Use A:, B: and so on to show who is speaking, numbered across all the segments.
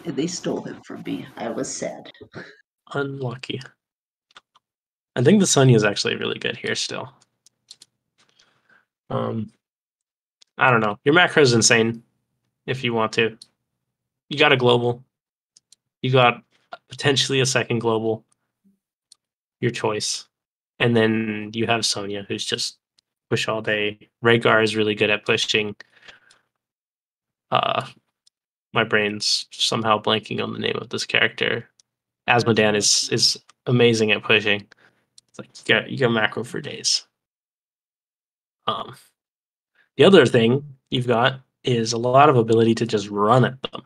A: they stole him from me. I was sad.
B: Unlucky. I think the Sonya is actually really good here still. I don't know. Your macro is insane if you want to. You got a global. You got potentially a second global. Your choice. And then you have Sonya, who's just push all day. Rhaegar is really good at pushing. My brain's somehow blanking on the name of this character. Asmodan is amazing at pushing. It's like you got macro for days. The other thing you've got is a lot of ability to just run at them.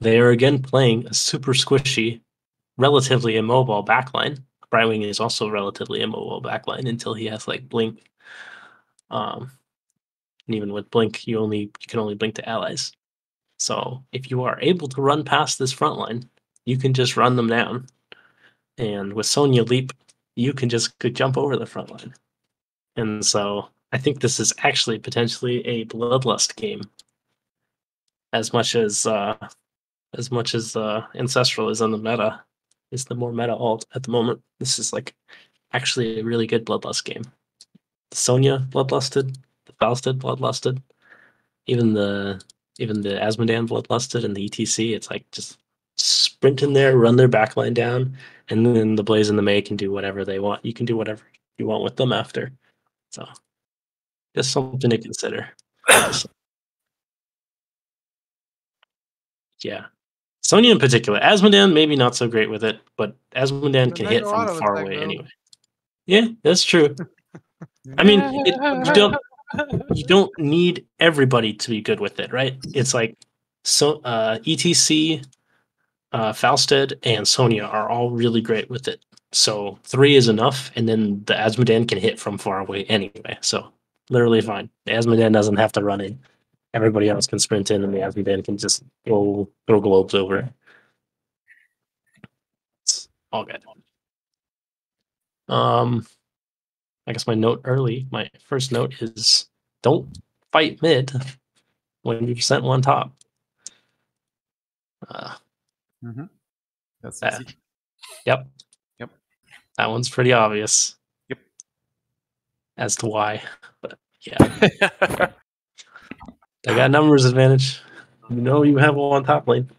B: They are again playing a super squishy, relatively immobile backline. Brightwing is also relatively immobile backline until he has like blink. And even with blink, you can only blink to allies. So if you are able to run past this front line, you can just run them down. And with Sonya Leap, you can just jump over the front line. And so I think this is actually potentially a bloodlust game. As much as Ancestral is on the meta, is the more meta alt at the moment. This is like actually a really good bloodlust game. The Sonya bloodlusted, the Fausted bloodlusted, even the Asmodan bloodlusted and the ETC. It's like just sprint in there, run their backline down, and then the Blaze and the May can do whatever they want. You can do whatever you want with them after. So just something to consider. Yeah. Sonya in particular. Asmodan maybe not so great with it, but Asmodan can hit from far away anyway. Yeah, that's true. I mean, you don't need everybody to be good with it, right? It's like ETC, Fausted, and Sonya are all really great with it. So 3 is enough, and then the Asmodan can hit from far away anyway. So literally fine. The Asmodan doesn't have to run in. Everybody else can sprint in, and the Asmodan can just go throw globes over. It's all good. I guess my first note is don't fight mid when you've sent one top.
C: That's easy.
B: Yep. That one's pretty obvious.
C: Yep.
B: As to why. But yeah. They got numbers advantage. You know you have one top lane.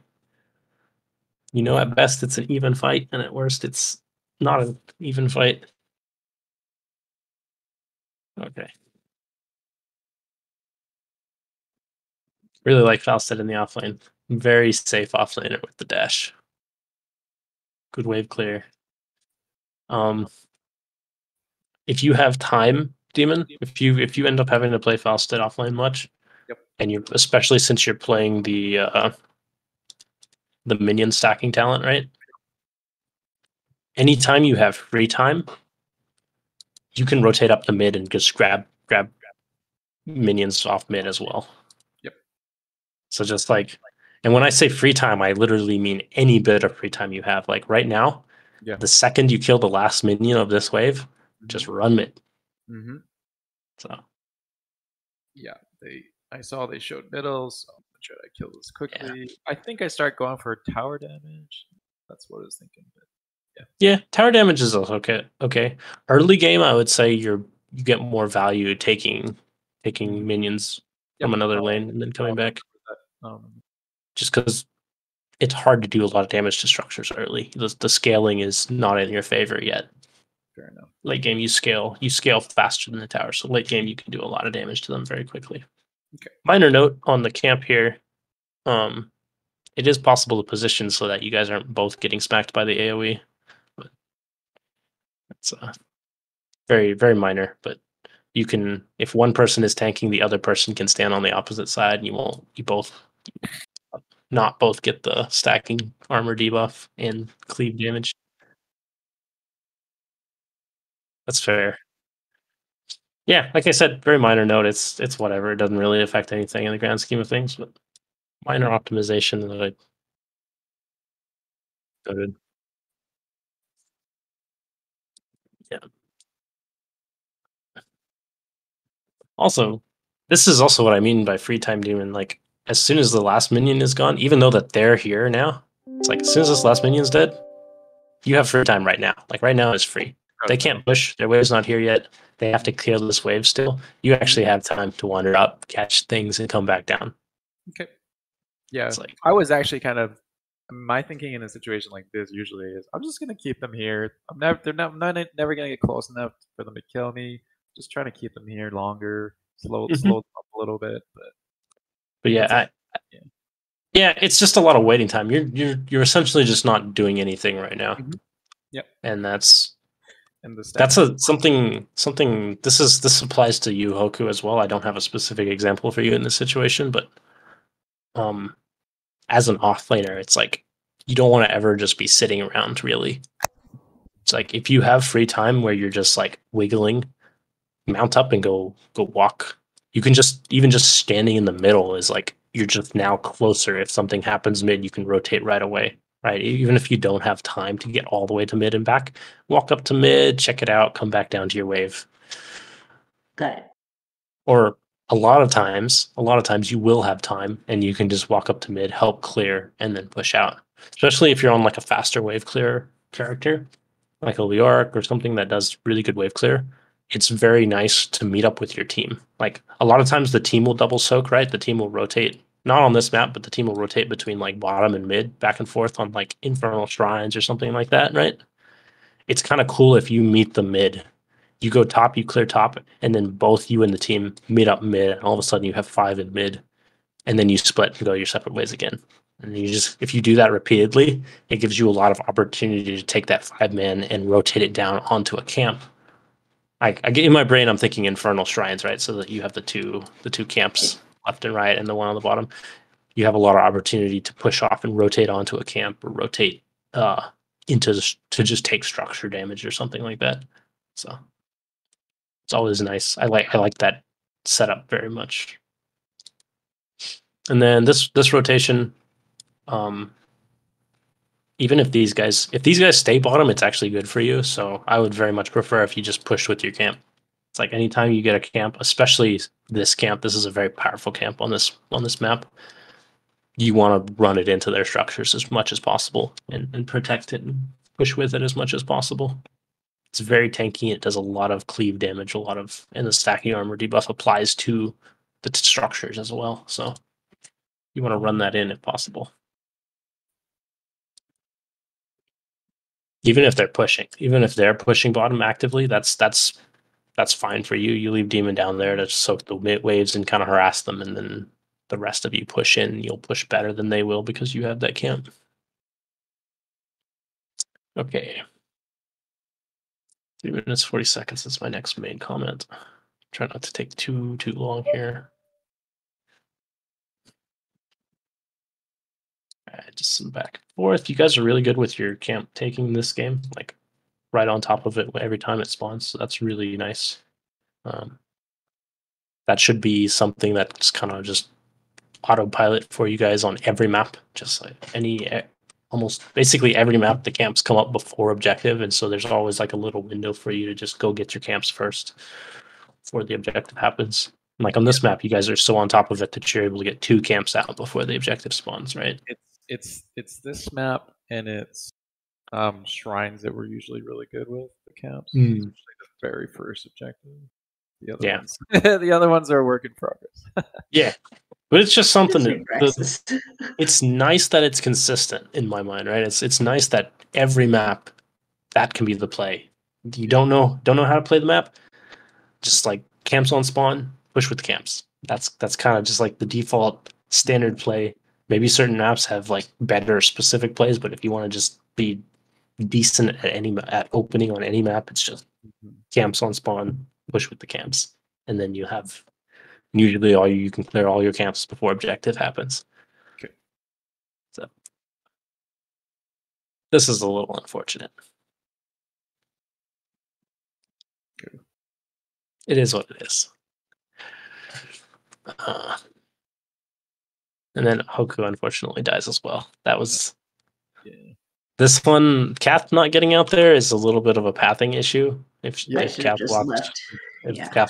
B: You know at best it's an even fight, and at worst it's not an even fight. Okay. Really like Fausted in the offlane. Very safe offlaner with the dash. Good wave clear. If you have time, Demon, if you end up having to play Fausted offlane much, and you especially since you're playing the minion stacking talent, right? Anytime you have free time, you can rotate up to mid and just grab minions off mid as well.
C: Yep.
B: So just like, and when I say free time, I literally mean any bit of free time you have. Like right now, the second you kill the last minion of this wave, just run mid. So
C: yeah, I saw they showed middles. So I'm gonna try to kill this quickly. Yeah. I think I start going for tower damage. That's what I was thinking. But
B: yeah, tower damage is also okay. Early game, I would say you get more value taking minions from another lane and then coming back. Just because it's hard to do a lot of damage to structures early. The scaling is not in your favor yet.
C: Fair enough.
B: Late game, you scale faster than the tower, so late game you can do a lot of damage to them very quickly.
C: Okay.
B: Minor note on the camp here, it is possible to position so that you guys aren't both getting smacked by the AoE. But it's very, very minor, but you can, if one person is tanking, the other person can stand on the opposite side, and you both not both get the stacking armor debuff and cleave damage. That's fair. Yeah, like I said, very minor note. It's whatever. It doesn't really affect anything in the grand scheme of things, but minor optimization that I noted. Yeah. Also, this is also what I mean by free time demon. Like, as soon as the last minion is gone, even though that they're here now, it's like as soon as this last minion's dead, you have free time right now. Like right now is free. They can't push. Their wave's not here yet. They have to clear this wave still. You actually have time to wander up, catch things, and come back down.
C: Okay. Yeah,
B: It's like,
C: I was actually kind of my thinking in a situation like this usually is I'm just gonna keep them here. I'm never gonna get close enough for them to kill me. Just trying to keep them here longer, slow them up a little bit.
B: But yeah, yeah, it's just a lot of waiting time. You're essentially just not doing anything right now.
C: Yep.
B: And that's something. This applies to you, Hoku, as well. I don't have a specific example for you in this situation, but as an offlaner, it's like you don't want to ever just be sitting around. Really, it's like if you have free time where you're just like wiggling, mount up and go walk. You can just standing in the middle is like you're just now closer. If something happens mid, you can rotate right away. Right, even if you don't have time to get all the way to mid and back, walk up to mid, check it out, come back down to your wave.
A: Got it.
B: Or a lot of times you will have time and you can just walk up to mid, help clear, and then push out. Especially if you're on like a faster wave clear character, like a Leoric or something that does really good wave clear. It's very nice to meet up with your team. Like a lot of times the team will double soak, right? The team will rotate. Not on this map, but the team will rotate between like bottom and mid, back and forth on like Infernal Shrines or something like that, right? It's kind of cool if you meet the mid. You go top, you clear top, and then both you and the team meet up mid, and all of a sudden you have 5 in mid, and then you split and go your separate ways again. And you just, if you do that repeatedly, it gives you a lot of opportunity to take that 5-man and rotate it down onto a camp. I get in my brain, I'm thinking Infernal Shrines, right? So that you have the two camps left and right, and the one on the bottom. You have a lot of opportunity to push off and rotate onto a camp or rotate to just take structure damage or something like that. So it's always nice. I like that setup very much. And then this rotation, even if these guys stay bottom, it's actually good for you. So I would very much prefer if you just push with your camp. It's like anytime you get a camp, especially this camp, this is a very powerful camp on this map. You want to run it into their structures as much as possible and protect it and push with it as much as possible. It's very tanky. It does a lot of cleave damage, and the stacking armor debuff applies to the structures as well. So you want to run that in if possible. Even if they're pushing bottom actively, that's fine for you. You leave Demon down there to soak the waves and kind of harass them, and then the rest of you push in. You'll push better than they will because you have that camp. Okay. 3 minutes 40 seconds is my next main comment. Try not to take too long here. Just some back and forth. You guys are really good with your camp taking this game, like right on top of it every time it spawns. So that's really nice. That should be something that's kind of just autopilot for you guys on every map. Just like almost basically every map, the camps come up before objective, and so there's always like a little window for you to just go get your camps first before the objective happens. And like on this map, you guys are so on top of it that you're able to get 2 camps out before the objective spawns, right?
C: It's this map and it's shrines that we're usually really good with the camps. Especially the very first objective. The other ones, the other ones are a work in progress.
B: Yeah, but it's just something. It's nice that it's consistent in my mind, right? It's nice that every map that can be the play. You don't know how to play the map, just like camps on spawn, push with the camps. That's kind of just like the default standard play. Maybe certain maps have like better specific plays, but if you want to just be decent at opening on any map, it's just camps on spawn, push with the camps, and then you have usually you can clear all your camps before objective happens.
C: Okay.
B: So this is a little unfortunate.
C: Okay.
B: It is what it is. And then Hoku unfortunately dies as well. That was this one. Kath not getting out there is a little bit of a pathing issue. If Kath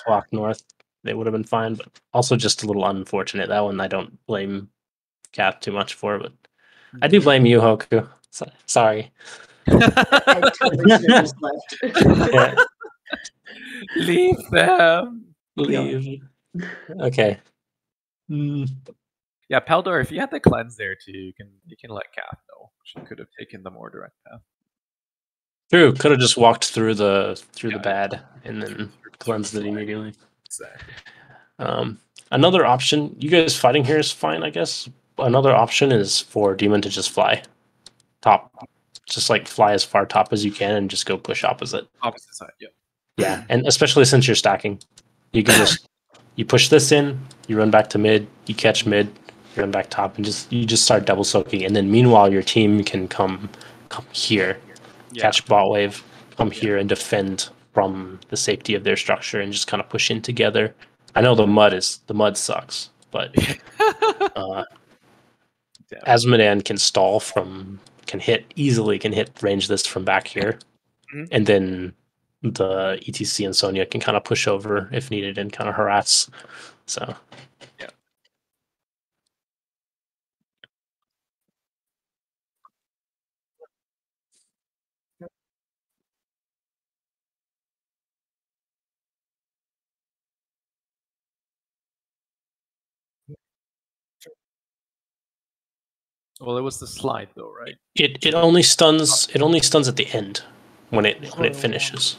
B: walked north, they would have been fine, but also just a little unfortunate. That one I don't blame Kath too much for, but I do blame you, Hoku. Sorry.
A: I totally should have just left.
B: Yeah,
C: Leave them.
B: leave. Okay. Mm,
C: Yeah, Peldor, if you had the cleanse there too, you can let Kath know. She could have taken the more direct path.
B: true. Could have just walked through the
C: Yeah,
B: bad and then cleansed it immediately.
C: Exactly.
B: Another option, you guys fighting here is fine, I guess. Another option is for Demon to just fly top. Just like fly as far top as you can and just go push opposite.
C: Opposite side, yeah.
B: Yeah, and especially since you're stacking, you can just you push this in, you run back to mid, you catch mid, you run back top, and you just start double soaking. And then meanwhile, your team can come here, catch bot wave, come here and defend from the safety of their structure and just kind of push in together. I know the mud sucks, but Asmodan can hit range this from back here, and then the ETC and Sonya can kind of push over if needed and kind of harass. So
C: yeah. Well, it was the slide though, right?
B: It only stuns at the end when it finishes.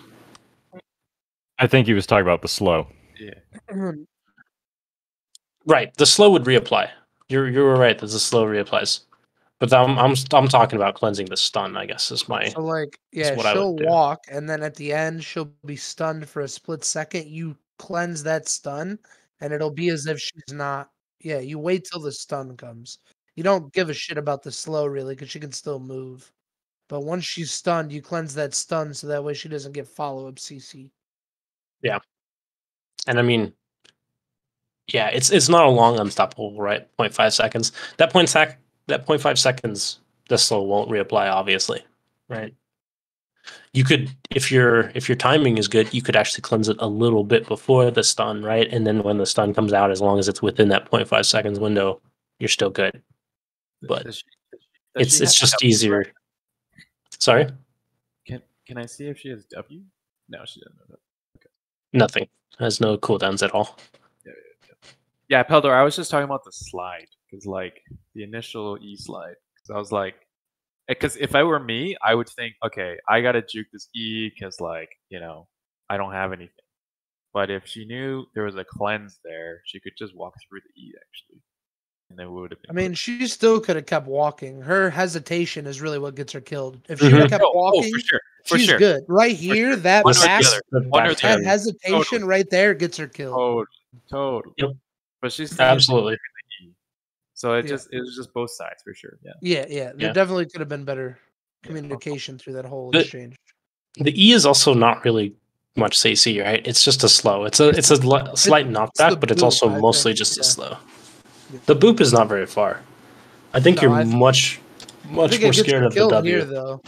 D: I think he was talking about the slow.
C: Yeah.
B: Right, the slow would reapply. You were right that the slow reapplies, but I'm talking about cleansing the stun. I guess is my
E: So like
B: what I
E: she'll
B: would do.
E: walk and then at the end she'll be stunned for a split second. You cleanse that stun and it'll be as if she's not. Yeah, you wait till the stun comes. You don't give a shit about the slow really because she can still move. But once she's stunned, you cleanse that stun so that way she doesn't get follow up CC.
B: Yeah, and I mean, yeah, it's not a long unstoppable, right? 0.5 seconds. That 0.5 seconds, the slow won't reapply, obviously, right? You could, if your timing is good, you could actually cleanse it a little bit before the stun, right? And then when the stun comes out, as long as it's within that 0.5 seconds window, you're still good. But it's just easier. Right? Sorry?
C: Can I see if she has W? No, she doesn't know that. Okay.
B: Nothing. Has no cooldowns at all.
C: Yeah, Peldor, I was just talking about the slide because like the initial E slide. Because I was like, because if I were me, I would think, okay, I gotta juke this E because like I don't have anything. But if she knew there was a cleanse there, she could just walk through the E actually, and then would have been.
E: I mean, she still could have kept walking. Her hesitation is really what gets her killed. If she would have kept walking, she's good. Right here, that hesitation right there gets her killed.
C: Totally.
B: Yep.
C: But she's
B: absolutely.
C: So it was just both sides for sure.
E: Yeah. There definitely could have been better communication through that whole exchange.
B: The E is also not really much CC, right? It's just a slow. It's a slight knockback, but it's also mostly just a slow. The boop is not very far. I think you're much more scared of the W.
E: Here, though.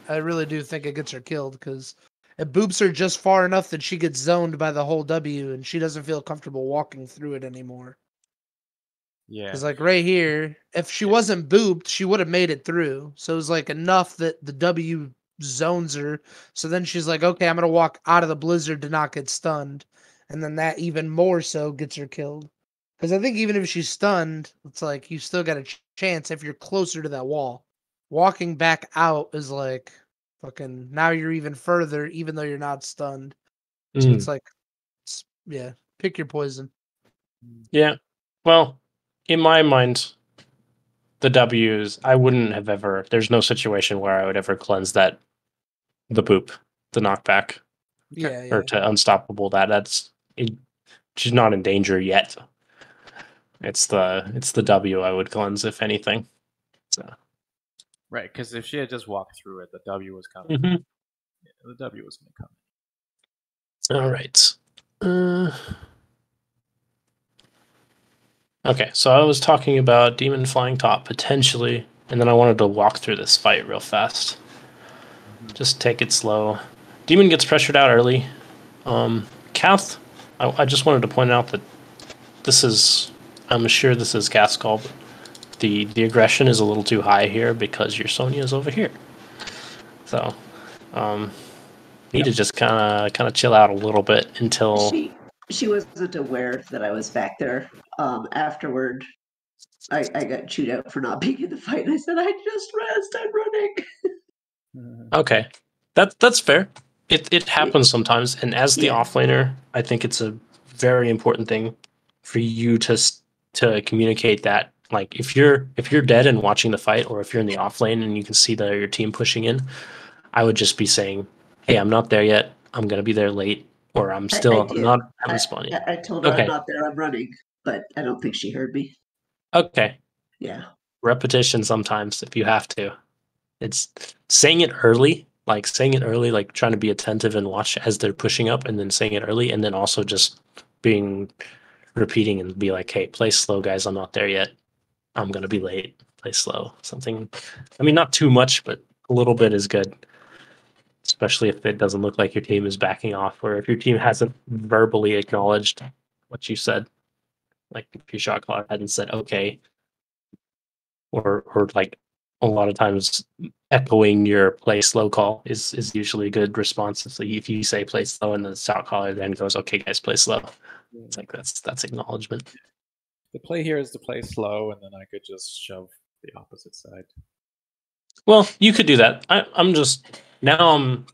E: I really do think it gets her killed because it boops her just far enough that she gets zoned by the whole W and she doesn't feel comfortable walking through it anymore.
C: Yeah.
E: Because like right here, if she wasn't booped, she would have made it through. So it was like enough that the W zones her. So then she's like, okay, I'm going to walk out of the blizzard to not get stunned. And then that even more so gets her killed. Because I think even if she's stunned, it's like you still got a chance if you're closer to that wall. Walking back out is like fucking now you're even further, even though you're not stunned. So it's like, pick your poison.
B: Yeah. Well, in my mind, the W's, I wouldn't have ever. There's no situation where I would ever cleanse the boop, the knockback, or to unstoppable. She's not in danger yet. It's the W I would cleanse if anything. So.
C: Right, because if she had just walked through it, the W was coming. Mm-hmm. Yeah, the W was going to come.
B: All right. Okay, so I was talking about Demon flying top potentially, and then I wanted to walk through this fight real fast. Just take it slow. Demon gets pressured out early. Kath I just wanted to point out that this is, I'm sure this is Cat's call, but the aggression is a little too high here because your Sonya's over here. So, need to just kind of chill out a little bit until
A: she wasn't aware that I was back there. Afterward, I got chewed out for not being in the fight. And I said, I just rest. I'm running.
B: Okay, that's fair. It happens sometimes, and as the
A: Yeah.
B: offlaner, I think it's a very important thing for you to communicate that. Like if you're dead and watching the fight, or if you're in the off lane and you can see your team pushing in, I would just be saying, "Hey, I'm not there yet. I'm gonna be there late, or I'm still not having spawn yet."
A: I told her
B: Okay.
A: I'm not there. I'm running, but I don't think she heard me.
B: Okay,
A: Yeah.
B: repetition sometimes if you have to. It's saying it early, like trying to be attentive and watch as they're pushing up, and then saying it early, and then also just repeating and be like, "Hey, play slow, guys. I'm not there yet. I'm gonna be late. Play slow." Something. I mean, not too much, but a little bit is good. Especially if it doesn't look like your team is backing off, or if your team hasn't verbally acknowledged what you said. Like if your shot caller hadn't said okay, or like a lot of times echoing your play slow call is usually a good response. So if you say play slow and the shot caller then goes, "Okay, guys, play slow," it's like that's acknowledgement.
C: The play here is to play slow, and then I could just shove the opposite side.
B: Well, you could do that. I'm just now I'm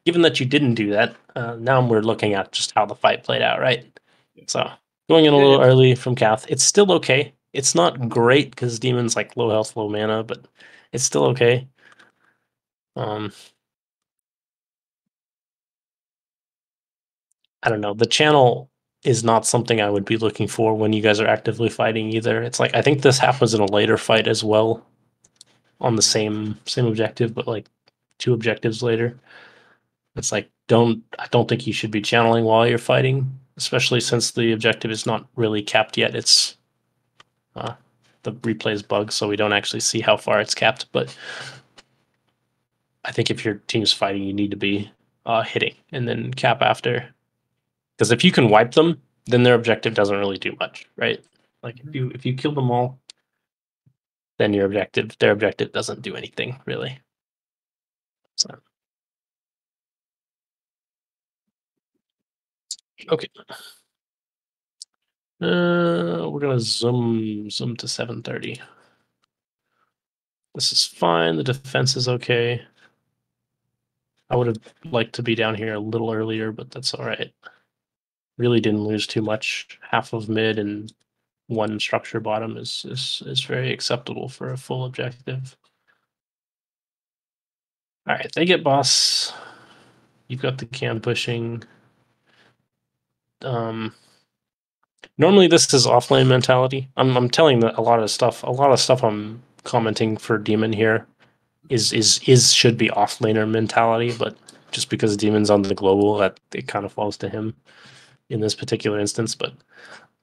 B: given that you didn't do that. Now we're looking at just how the fight played out, right?
C: Yeah.
B: So going in a little early from Kath, it's still okay. It's not great because Demon's like low health, low mana, but it's still okay. I don't know. The channel is not something I would be looking for when you guys are actively fighting either. It's like I think this happens in a later fight as well, on the same objective, but like 2 objectives later. It's like I don't think you should be channeling while you're fighting, especially since the objective is not really capped yet. It's the replay is bugged, so we don't actually see how far it's capped. But I think if your team's fighting, you need to be hitting and then cap after. Because if you can wipe them, then their objective doesn't really do much, right? Like if you kill them all, then their objective doesn't do anything really. So okay. We're gonna zoom to 7:30. This is fine. The defense is okay. I would have liked to be down here a little earlier, but that's all right. Really didn't lose too much. Half of mid and 1 structure bottom is very acceptable for a full objective. All right, they get boss. You've got the cam pushing. Normally this is offlane mentality. I'm telling that a lot of stuff I'm commenting for Demon here is should be offlaner mentality, but just because Demon's on the global, that it kind of falls to him in this particular instance. But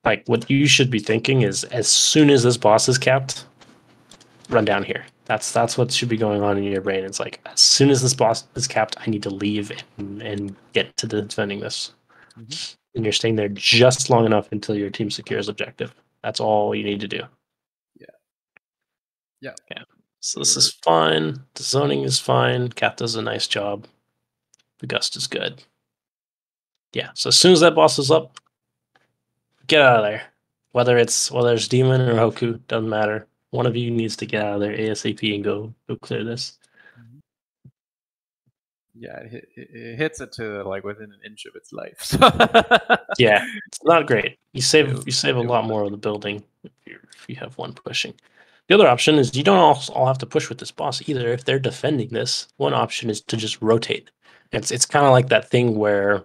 B: like what you should be thinking is as soon as this boss is capped, run down here. That's what should be going on in your brain. It's like as soon as this boss is capped, I need to leave and get to defending this. And you're staying there just long enough until your team secures objective. That's all you need to do.
C: Yeah.
B: So this is fine. The zoning is fine. Cat does a nice job. The gust is good. Yeah. So as soon as that boss is up, get out of there. Whether it's Demon or Hoku, doesn't matter. One of you needs to get out of there ASAP and go clear this.
C: Yeah, it hits it to like within an inch of its life. So
B: Yeah, it's not great. You save a lot more of the building if you have one pushing. The other option is you don't all have to push with this boss either. If they're defending this, one option is to just rotate. It's kind of like that thing where,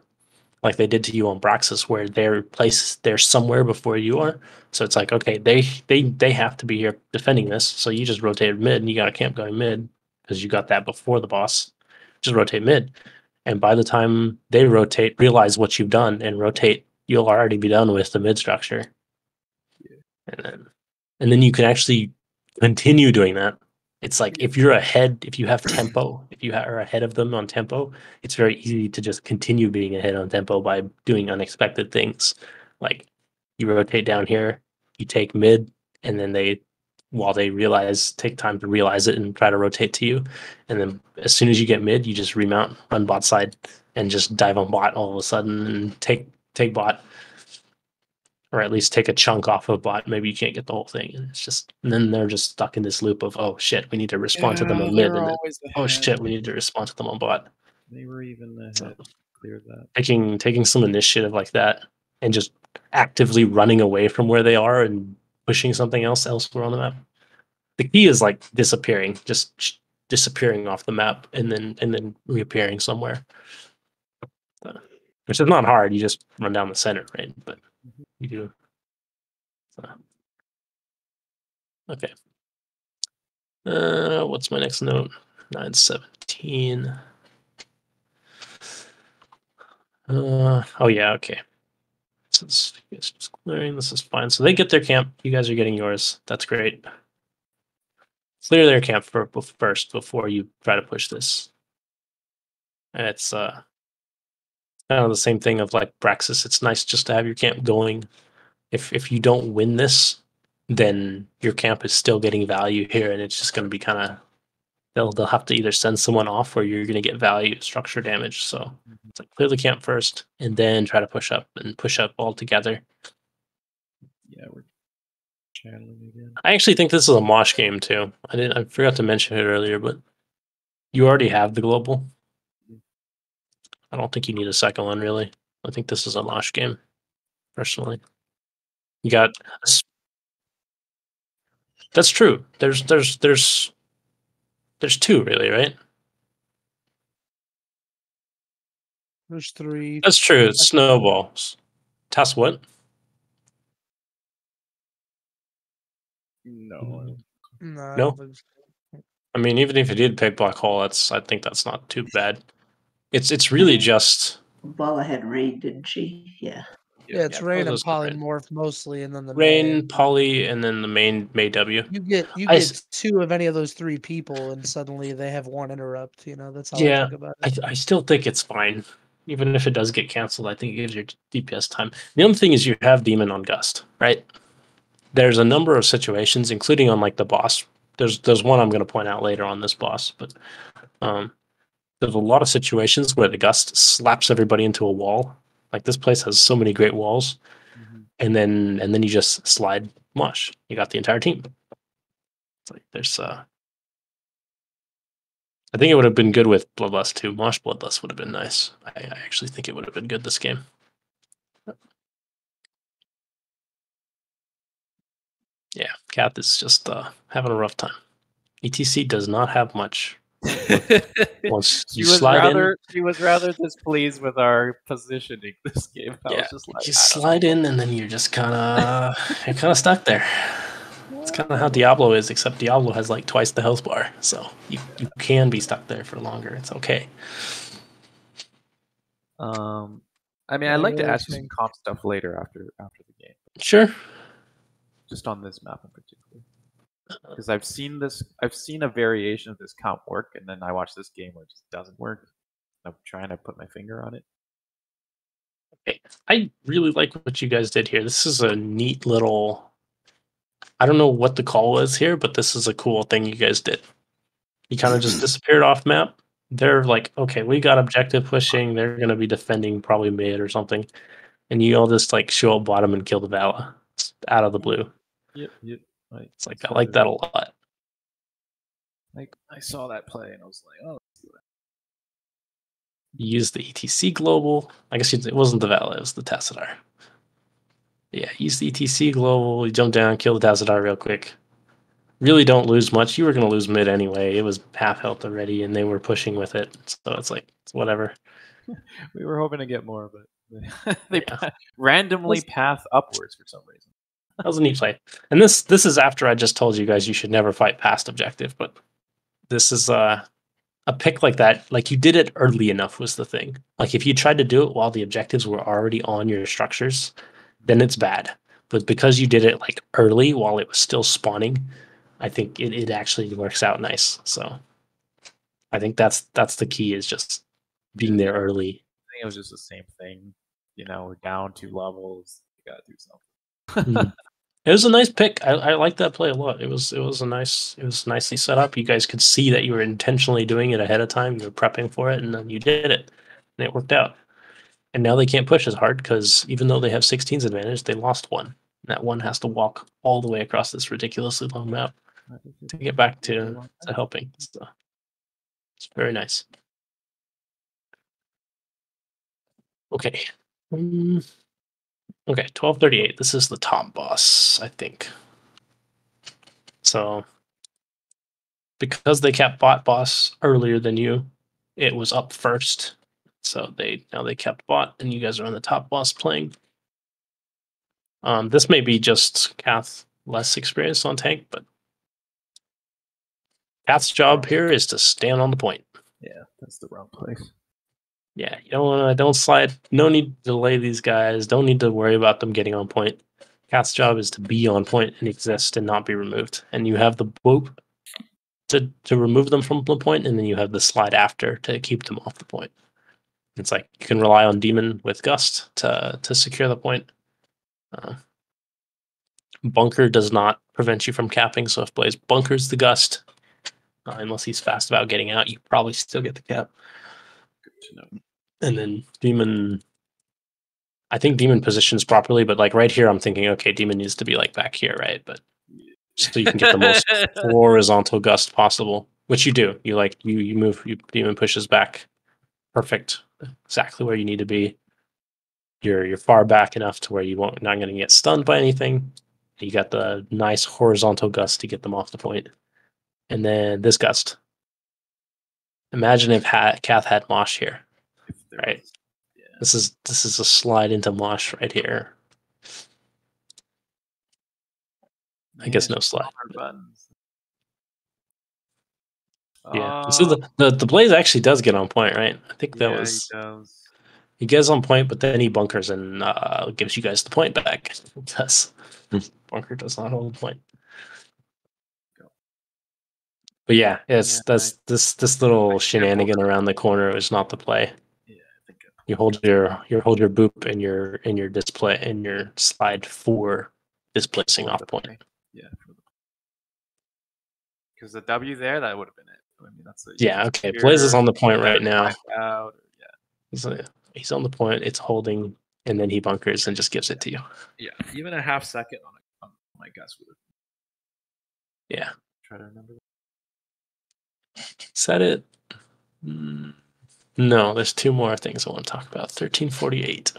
B: like they did to you on Braxis, where they're somewhere before you are. So it's like, okay, they have to be here defending this. So you just rotated mid, and you got a camp going mid because you got that before the boss. Just rotate mid, and by the time they rotate, realize what you've done and rotate, you'll already be done with the mid structure. And then you can actually continue doing that It's like if you're ahead, if you have tempo, if you are ahead of them on tempo, it's very easy to just continue being ahead on tempo by doing unexpected things. Like you rotate down here, you take mid, and then while they take time to realize it and try to rotate to you. And then as soon as you get mid, you just remount, run bot side, and just dive on bot all of a sudden and take bot. Or at least take a chunk off of bot. Maybe you can't get the whole thing. And then they're just stuck in this loop of, oh shit, we need to respond to them on mid. And then, oh shit, we need to respond to them on bot.
C: They were even ahead. So, cleared that.
B: Taking some initiative like that and just actively running away from where they are and pushing something elsewhere on the map. The key is like disappearing, just disappearing off the map and then reappearing somewhere. Which is not hard. You just run down the center, right? But you do. So. Okay. What's my next note? 917. Oh yeah, okay. This is just clearing. This is fine. So they get their camp. You guys are getting yours. That's great. Clear their camp first before you try to push this. And it's kind of the same thing of like Praxis. It's nice just to have your camp going. If you don't win this, then your camp is still getting value here, and it's just going to be kind of they'll have to either send someone off or you're going to get value structure damage. So it's like clear the camp first, and then try to push up all together.
C: Yeah, we're channeling again.
B: I actually think this is a mosh game too. I forgot to mention it earlier, but you already have the global. I don't think you need a second one really. I think this is a mosh game, personally. You got. That's true. There's two really, right?
E: There's 3.
B: That's true. It's snowballs. Test what?
C: No.
B: No. I mean, even if you did pick black hole, I think that's not too bad. It's really just.
A: Bala had rain, didn't she? Yeah.
E: Yeah, it's rain and polymorph mostly, and then the
B: rain, poly, and then the main May W.
E: You get 2 of any of those 3 people, and suddenly they have 1 interrupt. You know, that's how I think about it.
B: I still think it's fine, even if it does get canceled. I think it gives your DPS time. The other thing is you have Demon on Gust, right? There's a number of situations, including on like the boss. There's one I'm going to point out later on this boss, but there's a lot of situations where the Gust slaps everybody into a wall. Like this place has so many great walls, and then you just slide mosh. You got the entire team. It's like there's I think it would have been good with Bloodlust too. Mosh Bloodlust would have been nice. I actually think it would have been good this game. Yeah, Kath is just having a rough time. ETC does not have much. Once you slide in,
C: she was rather displeased with our positioning this game. I was just like,
B: you slide in and then you're just kind of stuck there. It's kind of how Diablo is, except Diablo has like twice the health bar, so you can be stuck there for longer. It's okay.
C: I mean, I'd like to ask you some comp stuff later after the game.
B: Sure.
C: Just on this map in particular. Because I've seen a variation of this comp work, and then I watch this game where it just doesn't work. I'm trying to put my finger on it.
B: Okay. I really like what you guys did here. This is a neat little. I don't know what the call was here, but this is a cool thing you guys did. You kind of just disappeared off map. They're like, okay, we got objective pushing. They're going to be defending probably mid or something, and you all just like show up bottom and kill the Vala out of the blue.
C: Yep.
B: It's like I like that a lot.
C: Like I saw that play and I was like, oh, let's do that.
B: You use the ETC global. I guess it wasn't the Vala, it was the Tassadar. Yeah, use the ETC global. You jump down, kill the Tassadar real quick. Really don't lose much. You were going to lose mid anyway. It was half health already, and they were pushing with it. So it's like, it's whatever.
C: We were hoping to get more, but they randomly path upwards for some reason.
B: That was a neat play. And this is after I just told you guys you should never fight past objective, but this is a pick like that. Like you did it early enough was the thing. Like if you tried to do it while the objectives were already on your structures, then it's bad. But because you did it like early while it was still spawning, I think it actually works out nice. So I think that's the key, is just being there early.
C: I think it was just the same thing. We're down 2 levels. You gotta do something.
B: Mm. It was a nice pick. I like that play a lot. It was nicely set up. You guys could see that you were intentionally doing it ahead of time. You were prepping for it, and then you did it, and it worked out. And now they can't push as hard because even though they have 16's advantage, they lost 1. That 1 has to walk all the way across this ridiculously long map to get back to helping. So it's very nice. Okay. Okay, 1238. This is the top boss, I think. So because they kept bot boss earlier than you, it was up first. So now they kept bot, and you guys are on the top boss playing. This may be just Kath less experienced on tank, but Kath's job here is to stand on the point.
C: Yeah, that's the wrong place.
B: Yeah, you don't slide. No need to delay these guys. Don't need to worry about them getting on point. Kath's job is to be on point and exist and not be removed. And you have the boop to remove them from the point, and then you have the slide after to keep them off the point. It's like you can rely on Demon with Gust to secure the point. Bunker does not prevent you from capping, so if Blaze bunkers the Gust, unless he's fast about getting out, you probably still get the cap.
C: Good to know.
B: And then Demon, I think Demon positions properly, but like right here, I'm thinking, okay, Demon needs to be like back here, right? But so you can get the most horizontal Gust possible, which you do. You move, Demon pushes back, perfect, exactly where you need to be. You're far back enough to where not going to get stunned by anything. You got the nice horizontal Gust to get them off the point. And then this Gust. Imagine if Kath had Mosh here, right? Yeah. This is a slide into Mosh right here. I guess no slide. Yeah. So the Blaze actually does get on point, right? I think that was.
C: He does.
B: He gets on point, but then he bunkers and gives you guys the point back. It does. Bunker does not hold the point. But yeah, this little shenanigan around the corner is not the play. Yeah, I think you hold your boop and your display and your slide for displacing off point.
C: Yeah. Because the W there, that would have been it. I mean, that's
B: okay. Blaze is on the point right now.
C: Out, yeah.
B: He's on the point. It's holding, and then he bunkers and just gives it to you.
C: Yeah, even a half second on my guess would have.
B: Yeah.
C: Try to remember.
B: Set it. No, there's 2 more things I want to talk about. 1348.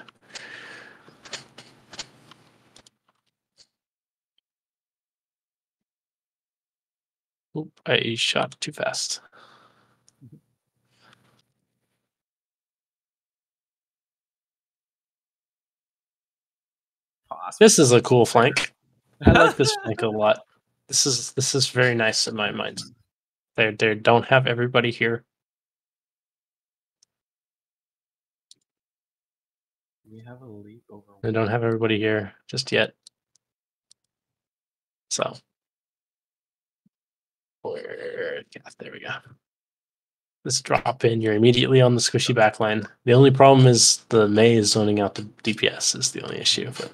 B: Oop, I shot too fast. This is a cool flank. I like this flank a lot. This is very nice in my mind. They don't have everybody here.
C: We have a leap over.
B: They don't have everybody here just yet. So there we go. This drop in, you're immediately on the squishy backline. The only problem is the Mei is zoning out the DPS is the only issue. But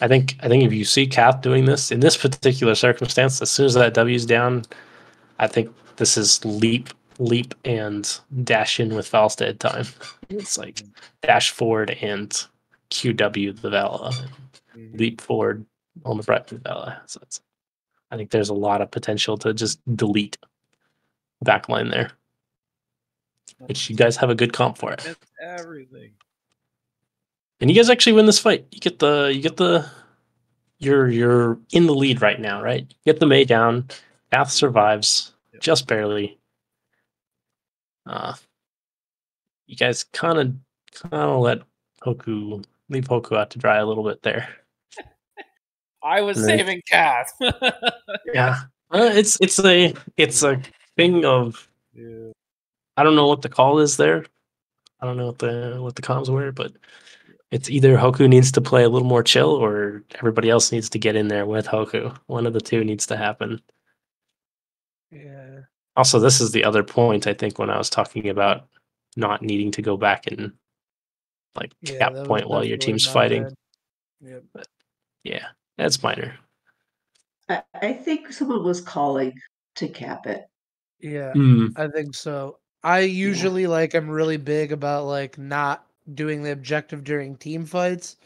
B: I think if you see Kath doing this in this particular circumstance, as soon as that W's down, I think this is leap, and dash in with Valstead time. It's like dash forward and QW the Vala, leap forward on the Brett with Vala. So I think there's a lot of potential to just delete backline there, which you guys have a good comp for it.
C: That's everything.
B: And you guys actually win this fight. You're in the lead right now, right? You get the Mei down. Kath survives just barely. You guys kind of let leave Hoku out to dry a little bit there.
C: I was saving Kath.
B: Yeah, it's a thing of. Yeah. I don't know what the call is there. I don't know what the comms were, but It's either Hoku needs to play a little more chill or everybody else needs to get in there with Hoku. One of the two needs to happen.
E: Yeah.
B: Also, this is the other point, I think, when I was talking about not needing to go back and like
E: Yeah,
B: cap
E: that was
B: point while your
E: definitely
B: team's
E: my
B: fighting.
E: bad. Yep.
B: But yeah, that's minor.
A: I think someone was calling to cap it.
E: Yeah,
B: Mm,
E: I think so. I usually like I'm really big about like not doing the objective during team fights,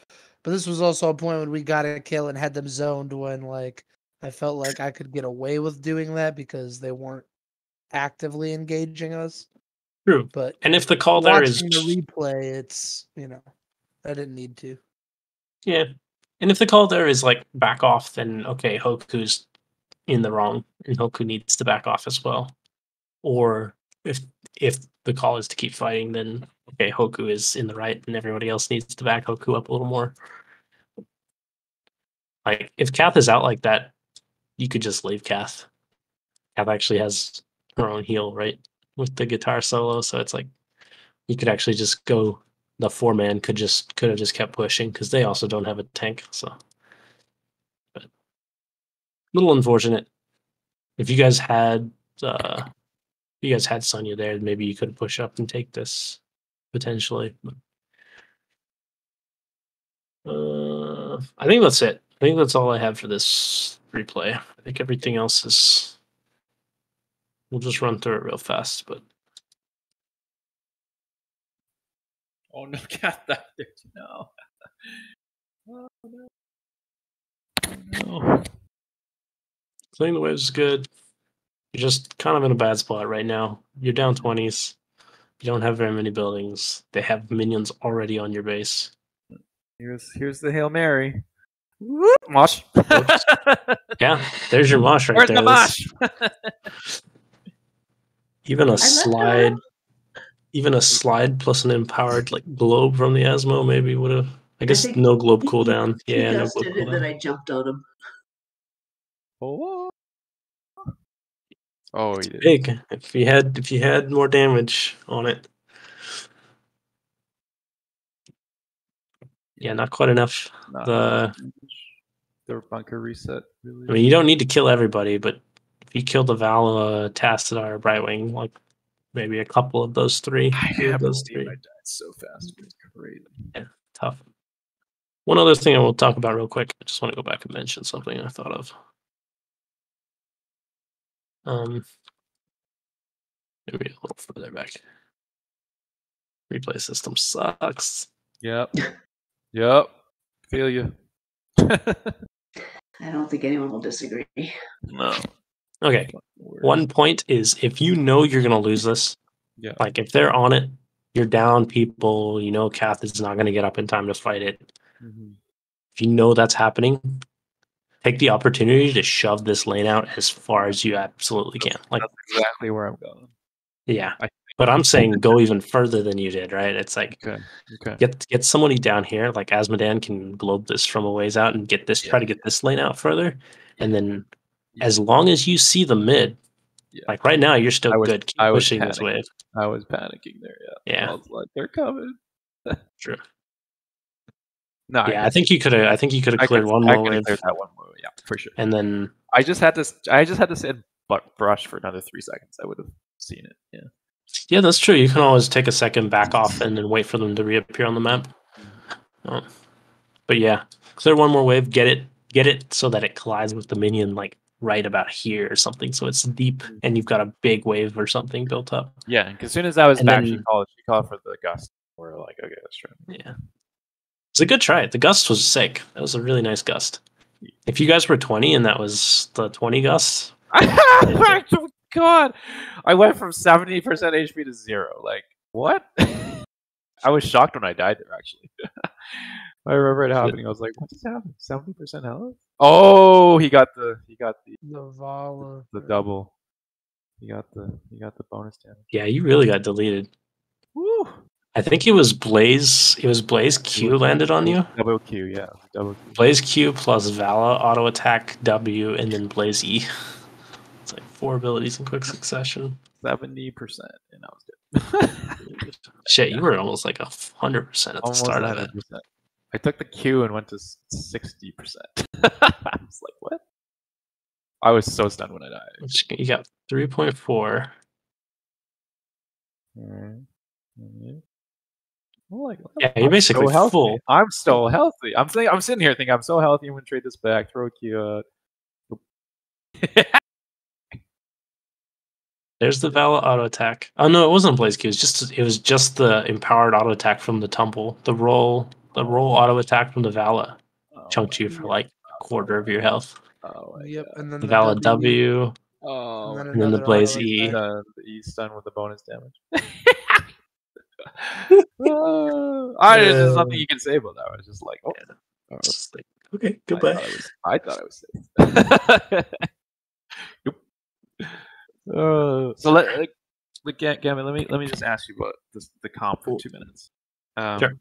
E: but this was also a point when we got a kill and had them zoned when like I felt like I could get away with doing that because they weren't actively engaging us.
B: true.
E: But
B: And if the call there is
E: watching the replay, it's I didn't need to.
B: yeah, and if the call there is like back off, then okay, Hoku's in the wrong, and Hoku needs to back off as well. Or if the call is to keep fighting, then okay, Hoku is in the right, and everybody else needs to back Hoku up a little more. Like if Kath is out like that, you could just leave Kath. Kath actually has her own heal, right, with the guitar solo, so it's like you could actually just go. The 4-man could have just kept pushing because they also don't have a tank, so. But a little unfortunate. If you guys had Sonya there, maybe you could push up and take this potentially. But, I think that's it. I think that's all I have for this replay. I think everything else is. We'll just run through it real fast, but
C: Oh no, cat that there. No. Oh, no. No.
B: playing the waves is good. You're just kind of in a bad spot right now. You're down 20s. You don't have very many buildings. They have minions already on your base.
C: Here's the Hail Mary. Whoop, mosh.
B: Yeah, there's your mosh right
C: Where's
B: there.
C: the mosh?
B: Even a
A: left
B: slide, even a slide plus an empowered like globe from the Asmo maybe would have. I guess
A: think
B: no globe
A: he
B: cooldown. Yeah, no globe
A: gusted and then
B: cooldown.
A: I jumped on him.
C: Oh, he did.
B: Big. If you had more damage on it. Yeah, not quite enough.
C: Their bunker reset. Really.
B: I mean, you don't need to kill everybody, but if you kill the Vala, Tassadar, Brightwing, like maybe a couple of those three.
C: I
B: Few of
C: can't
B: those
C: believe
B: three.
C: I died so fast. It's crazy.
B: Yeah, tough. One other thing I will talk about real quick. I just want to go back and mention something I thought of. Maybe a little further back. Replay system sucks.
C: Yep. Yep. Feel you.
A: I don't think anyone will disagree.
C: No.
B: Okay. One point is if you know you're going to lose this,
C: Yeah.
B: like if they're on it, you're down people, you know Kath is not going to get up in time to fight it.
C: Mm-hmm.
B: If you know that's happening, take the opportunity to shove this lane out as far as you absolutely can. Like
C: that's exactly where I'm going.
B: Yeah. But I'm saying go even further than you did, right? It's like
C: Okay.
B: get somebody down here, like Asmodan can globe this from a ways out and get this, try to get this lane out further. And then as long as you see the mid, like right now you're still good. Keep pushing this wave.
C: I was panicking there,
B: Yeah.
C: I was like, they're coming.
B: True.
C: No,
B: Yeah, I think you could have cleared one more wave.
C: Cleared that one more, yeah, for sure.
B: And then
C: I just had to sit but brush for another 3 seconds. I would have seen it. Yeah.
B: Yeah, that's true. You can always take a second back off and then wait for them to reappear on the map. But yeah, clear one more wave, get it so that it collides with the minion like right about here or something, so it's deep and you've got a big wave or something built up.
C: Yeah, and as soon as I was
B: and
C: back,
B: then,
C: she called for the gust. We're like, okay, let's try.
B: Yeah. It's a good try. The gust was sick. That was a really nice gust. If you guys were 20 and that was the 20 gust.
C: God, I went from 70% HP to 0. Like, what? I was shocked when I died there, actually. I remember it happening. I was like, what just happened? 70% health? Oh, he got the
E: Vala.
C: The double. He got the bonus damage.
B: Yeah, you really got deleted.
C: Woo!
B: I think it was Blaze. It was Blaze Q landed on you.
C: Double Q, yeah. Double Q.
B: Blaze Q plus Vala auto attack W and then Blaze E. It's like 4 abilities in quick succession.
C: 70%, and I was good.
B: Shit, you were almost like 100% at the start of it.
C: I took the Q and went to 60%. I was like, what? I was so stunned when I died.
B: You got 3.4.
C: Like,
B: yeah, you're basically
C: so
B: full.
C: I'm so healthy. I'm sitting here thinking I'm so healthy. I'm gonna trade this back, throw a Q out.
B: There's the Vala auto attack. Oh no, it wasn't Blaze Q. It was just the empowered auto attack from the tumble. The roll auto attack from the Vala chunked you for like a quarter of your health.
C: Oh my
E: Yep,
C: God.
E: and then
B: The Vala W,
C: Oh,
E: and then
B: and then the
E: another
B: Blaze
E: auto
B: E.
E: attack.
C: the E stun with the bonus damage. There's just nothing you can say about that. I was just like, oh,
B: It's just like, okay, goodbye.
C: I thought I was safe. Nope. So Gavin, let me just ask you about the comp for 2 minutes.
B: Sure.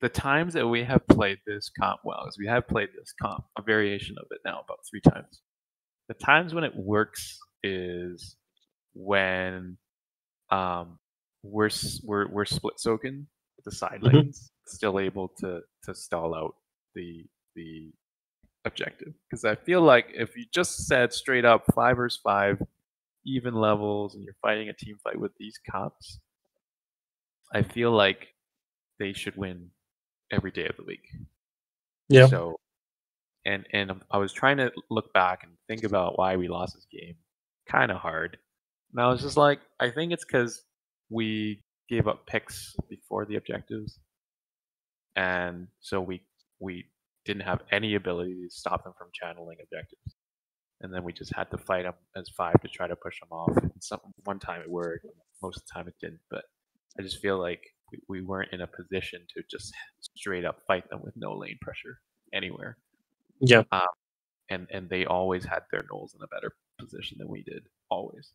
C: The times that we have played this comp, as we have played this comp, a variation of it now about 3 times. The times when it works is when we're split soaking the side lanes, still able to stall out the objective. Because I feel like if you just said straight up 5 versus 5, even levels, and you're fighting a team fight with these cops, I feel like they should win every day of the week.
B: Yeah.
C: So, and I was trying to look back and think about why we lost this game. Kind of hard. And I was just like, I think it's because we gave up picks before the objectives, and so we didn't have any ability to stop them from channeling objectives. And then we just had to fight them as 5 to try to push them off. And one time it worked, most of the time it didn't. But I just feel like we weren't in a position to just straight up fight them with no lane pressure anywhere.
B: Yeah.
C: And they always had their nulls in a better position than we did, always.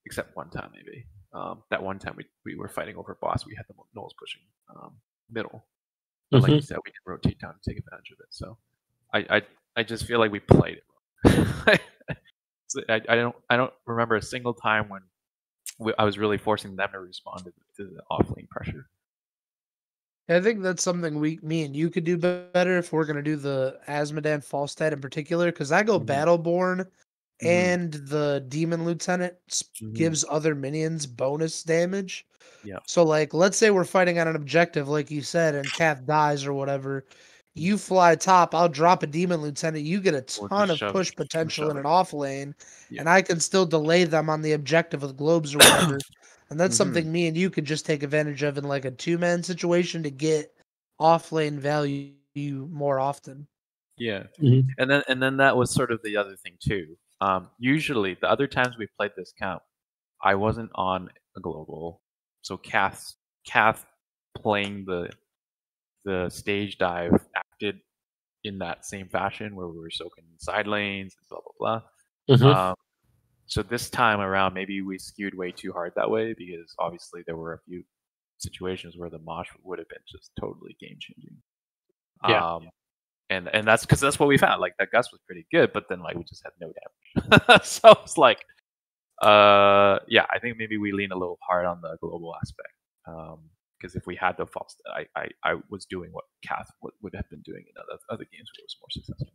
C: Except one time, maybe. That one time we were fighting over boss, we had the nulls pushing middle. But like you said, we can rotate down and take advantage of it. So I just feel like we played it wrong. I don't remember a single time when I was really forcing them to respond to the off-lane pressure.
E: I think that's something me and you could do better if we're gonna do the Asmodan Falstad in particular, because I go Battleborn and the Demon Lieutenant gives other minions bonus damage.
C: Yeah.
E: So like, let's say we're fighting on an objective, like you said, and Kath dies or whatever. You fly top, I'll drop a Demon Lieutenant. You get a ton of push potential in an off lane, and I can still delay them on the objective with globes or whatever. And that's something me and you could just take advantage of in like a 2-man situation to get off lane value more often.
C: Yeah. And then that was sort of the other thing too. Usually the other times we played this camp, I wasn't on a global. So Kath playing the stage dive acted in that same fashion where we were soaking side lanes and blah blah blah. So this time around, maybe we skewed way too hard that way, because obviously there were a few situations where the mosh would have been just totally game changing.
B: Yeah.
C: And that's because that's what we've had. Like that Gus was pretty good, but then like we just had no damage. So it's like, yeah, I think maybe we lean a little hard on the global aspect. Because if we had the false, I was doing what Kath would have been doing in other games where it was more successful.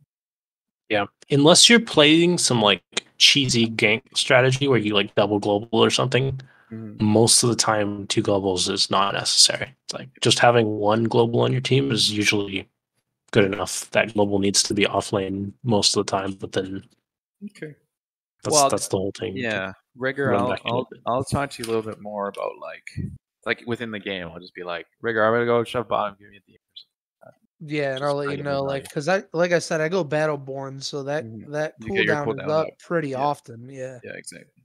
B: Yeah, unless you're playing some like cheesy gank strategy where you like double global or something, most of the time 2 globals is not necessary. It's like just having 1 global on your team is usually good enough. That global needs to be off lane most of the time, but then that's the whole thing.
C: Yeah, Rigor, I'll talk to you a little bit more about like within the game. I'll just be like, Rigor, I'm gonna go shove bottom, give me a DM.
E: Yeah, and I'll let you know, like, because like I said, I go Battleborn, so that cooldown is up pretty often. Yeah.
C: Yeah, exactly.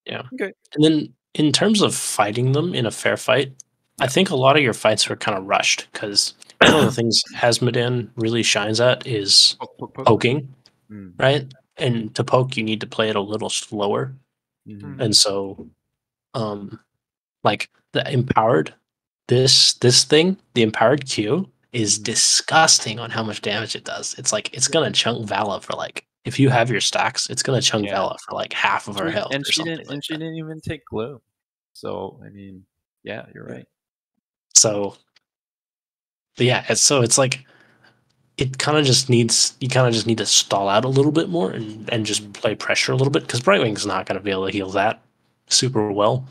B: Yeah.
C: Okay.
B: And then in terms of fighting them in a fair fight, I think a lot of your fights were kind of rushed, because one of the things Asmodan really shines at is poking, right? And to poke, you need to play it a little slower. And so, like the empowered, the empowered Q is disgusting on how much damage it does. It's like it's gonna chunk Vala for like, if you have your stacks, it's gonna chunk Vala for like half of her health.
C: And she didn't even take gloom. So I mean, yeah, you're right.
B: So yeah, it's like it kind of just needs you kind of just need to stall out a little bit more and just play pressure a little bit because Brightwing's not going to be able to heal that super well.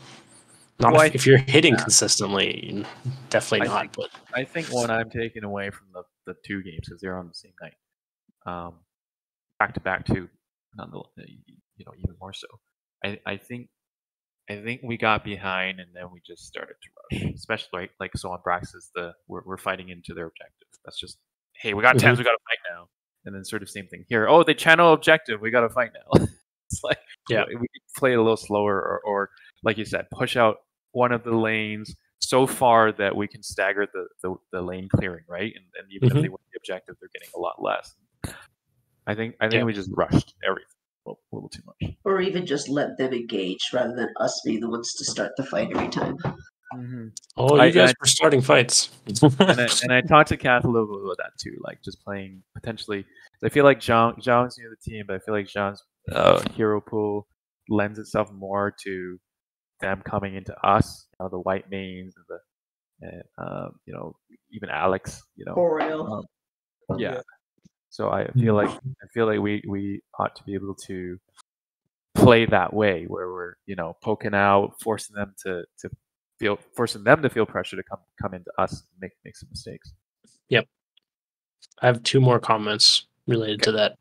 B: Not
C: Well,
B: if you're hitting
C: yeah.
B: consistently, definitely
C: I
B: not.
C: think,
B: But
C: I think what I'm taking away from the two games because they're on the same night, back to back too, even more so. I think we got behind and then we just started to rush, especially like so on Brax's we're fighting into their objective. That's just hey, we got tens, we got to fight now, and then sort of same thing here. Oh, they channel objective, we got to fight now. It's like
B: Yeah.
C: we play it a little slower, or like you said, push out one of the lanes so far that we can stagger the lane clearing, right? And even if they win the objective, they're getting a lot less. I think we just rushed everything a little too much.
A: Or even just let them engage rather than us being the ones to start the fight every time.
B: Oh, you guys were starting fights.
C: and I talked to Kath a little bit about that too, like just playing potentially. I feel like Zhang's near the team, but I feel like Zhang's hero pool lends itself more to them coming into us, the white mains and even Alex,
A: Oreo.
C: yeah. So I feel like we ought to be able to play that way, where we're poking out, forcing them to feel pressure to come into us and make some mistakes.
B: Yep. I have two more comments related to that.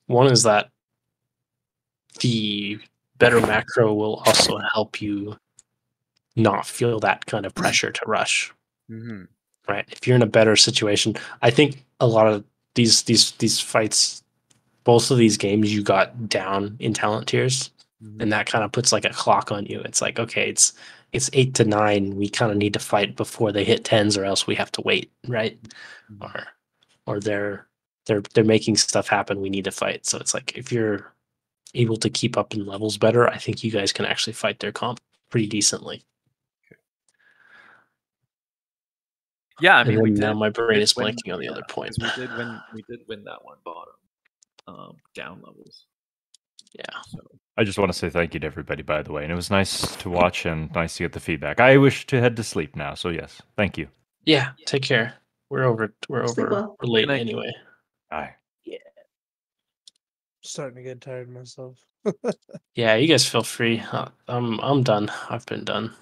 B: One is that the better macro will also help you not feel that kind of pressure to rush. Right? If you're in a better situation, I think a lot of these fights, both of these games, you got down in talent tiers, and that kind of puts like a clock on you. It's like, okay, it's 8 to 9. We kind of need to fight before they hit 10s, or else we have to wait, right? Or they're making stuff happen. We need to fight. So it's like if you're able to keep up in levels better, I think you guys can actually fight their comp pretty decently.
C: Yeah, I mean,
B: now my brain is blanking on the other point.
C: We did win that one bottom down levels.
B: Yeah.
C: So.
D: I just want to say thank you to everybody, by the way, and it was nice to watch and nice to get the feedback. I wish to head to sleep now, so yes, thank you.
B: Yeah, take care. We're late anyway.
D: Bye.
E: Yeah. Starting to get tired myself.
B: Yeah, you guys feel free. I'm done. I've been done.